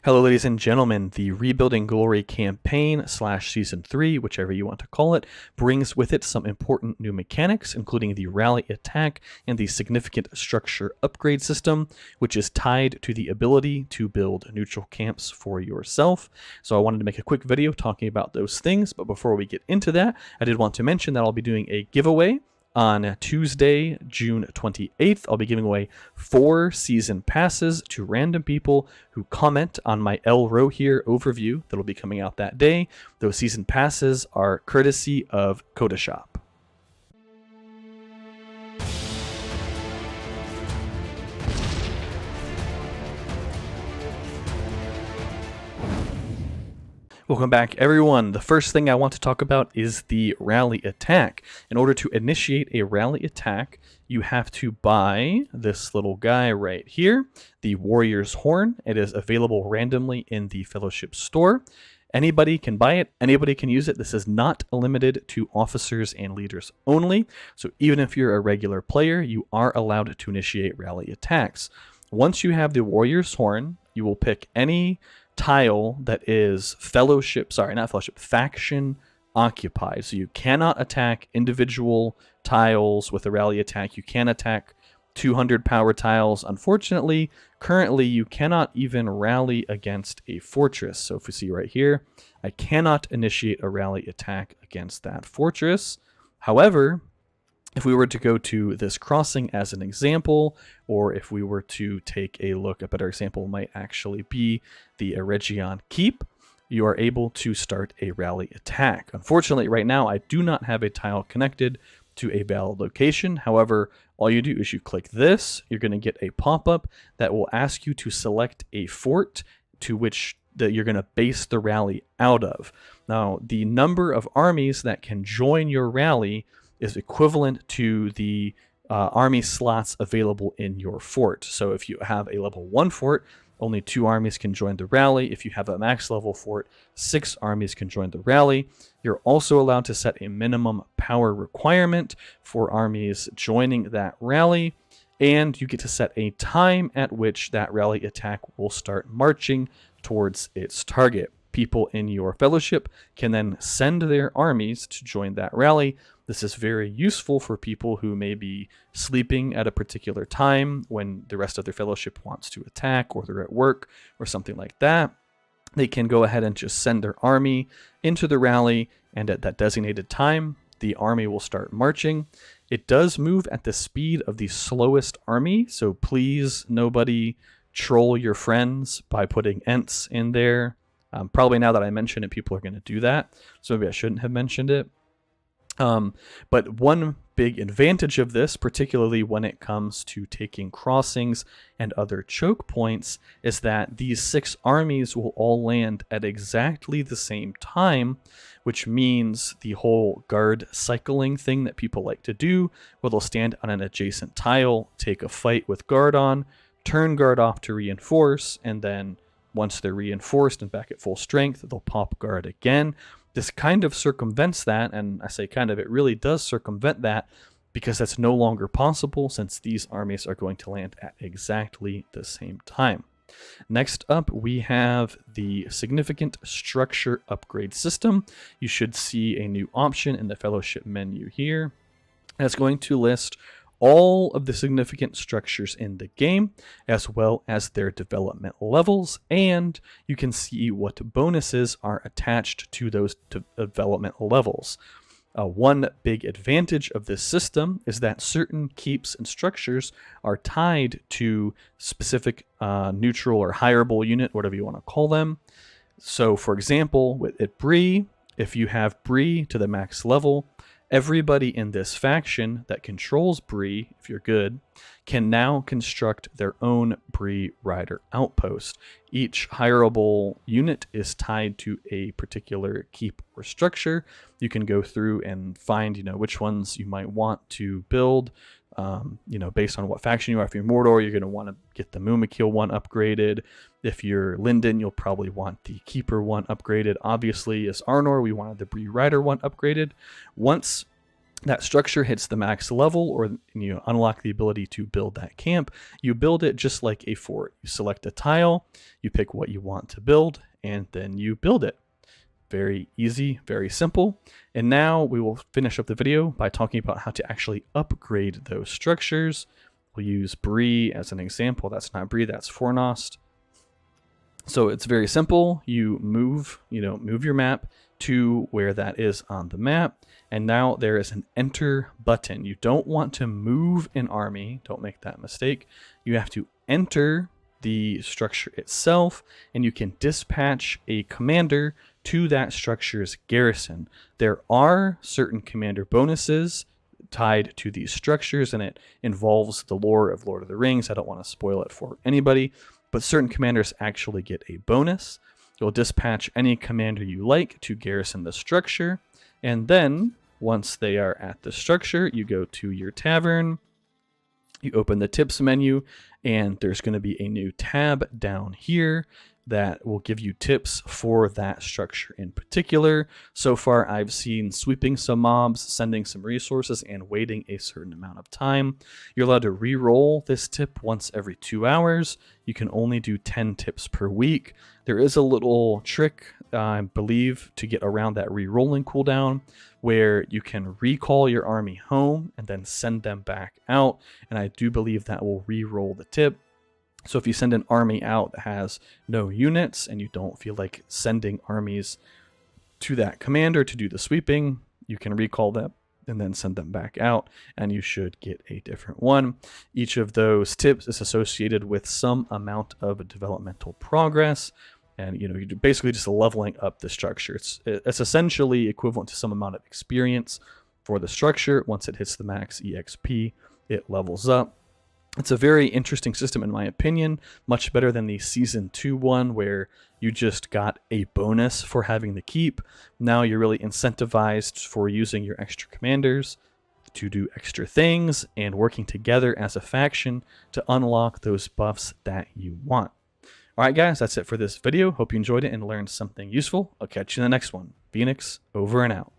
Hello, ladies and gentlemen. The Rebuilding Glory campaign / Season 3, whichever you want to call it, brings with it some important new mechanics, including the rally attack and the significant structure upgrade system, which is tied to the ability to build neutral camps for yourself. So I wanted to make a quick video talking about those things, but before we get into that, I did want to mention that I'll be doing a giveaway on Tuesday, June 28th. I'll be giving away 4 season passes to random people who comment on my El Row Here overview that'll be coming out that day. Those season passes are courtesy of Codashop. Welcome back, everyone. The first thing I want to talk about is the rally attack. In order to initiate a rally attack, you have to buy this little guy right here, the Warrior's Horn. It is available randomly in the Fellowship store. Anybody can buy it. Anybody can use it. This is not limited to officers and leaders only. So even if you're a regular player, you are allowed to initiate rally attacks. Once you have the Warrior's Horn, you will pick any tile that is faction occupied. So you cannot attack individual tiles with a rally attack. You can attack 200 power tiles. Unfortunately, currently you cannot even rally against a fortress. So if we see right here, I cannot initiate a rally attack against that fortress. However, if we were to go to this crossing as an example, or if we were to take a look, a better example might actually be the Eregion Keep, you are able to start a rally attack. Unfortunately, right now, I do not have a tile connected to a valid location. However, all you do is you click this, you're going to get a pop-up that will ask you to select a fort to which you're going to base the rally out of. Now, the number of armies that can join your rally is equivalent to the army slots available in your fort. So if you have a level 1 fort, only 2 armies can join the rally. If you have a max level fort, 6 armies can join the rally. You're also allowed to set a minimum power requirement for armies joining that rally, and you get to set a time at which that rally attack will start marching towards its target. People in your fellowship can then send their armies to join that rally. This is very useful for people who may be sleeping at a particular time when the rest of their fellowship wants to attack, or they're at work or something like that. They can go ahead and just send their army into the rally, and at that designated time, the army will start marching. It does move at the speed of the slowest army, so please nobody troll your friends by putting Ents in there. Probably now that I mention it, people are going to do that, so maybe I shouldn't have mentioned it. But one big advantage of this, particularly when it comes to taking crossings and other choke points, is that these 6 armies will all land at exactly the same time, which means the whole guard cycling thing that people like to do, where they'll stand on an adjacent tile, take a fight with guard on, turn guard off to reinforce, and then once they're reinforced and back at full strength, they'll pop guard again. This kind of circumvents that, and I say kind of, it really does circumvent that, because that's no longer possible since these armies are going to land at exactly the same time. Next up, we have the significant structure upgrade system. You should see a new option in the fellowship menu here. And it's going to list all of the significant structures in the game, as well as their development levels, and you can see what bonuses are attached to those development levels. One big advantage of this system is that certain keeps and structures are tied to specific neutral or hireable unit, whatever you want to call them. So for example, at Bree, if you have Bree to the max level, everybody in this faction that controls Bree, if you're good, can now construct their own Bree Rider outpost. Each hireable unit is tied to a particular keep or structure. You can go through and find, which ones you might want to build, based on what faction you are. If you're Mordor, you're going to want to get the Mumakil one upgraded. If you're Linden, you'll probably want the Keeper one upgraded. Obviously, as Arnor, we wanted the Bree Rider one upgraded. Once that structure hits the max level, or you unlock the ability to build that camp, you build it just like a fort. You select a tile, you pick what you want to build, and then you build it. Very easy, very simple. And now we will finish up the video by talking about how to actually upgrade those structures. We'll use Brie as an example. That's not Brie, that's Fornost. So it's very simple. You move your map to where that is on the map. And now there is an enter button. You don't want to move an army. Don't make that mistake. You have to enter the structure itself, and you can dispatch a commander to that structure's garrison. There are certain commander bonuses tied to these structures, and it involves the lore of Lord of the Rings. I don't want to spoil it for anybody, but certain commanders actually get a bonus. You'll dispatch any commander you like to garrison the structure, and then once they are at the structure, you go to your tavern, you open the tips menu, and there's going to be a new tab down here that will give you tips for that structure in particular. So far, I've seen sweeping some mobs, sending some resources, and waiting a certain amount of time. You're allowed to re-roll this tip once every 2 hours. You can only do 10 tips per week. There is a little trick, I believe, to get around that re-rolling cooldown, where you can recall your army home and then send them back out. And I do believe that will re-roll the tip. So if you send an army out that has no units and you don't feel like sending armies to that commander to do the sweeping, you can recall them and then send them back out, and you should get a different one. Each of those tips is associated with some amount of developmental progress, and you're basically just leveling up the structure. It's essentially equivalent to some amount of experience for the structure. Once it hits the max EXP, it levels up. It's a very interesting system, in my opinion, much better than the Season 2 one, where you just got a bonus for having the keep. Now you're really incentivized for using your extra commanders to do extra things and working together as a faction to unlock those buffs that you want. All right, guys, that's it for this video. Hope you enjoyed it and learned something useful. I'll catch you in the next one. Phoenix, over and out.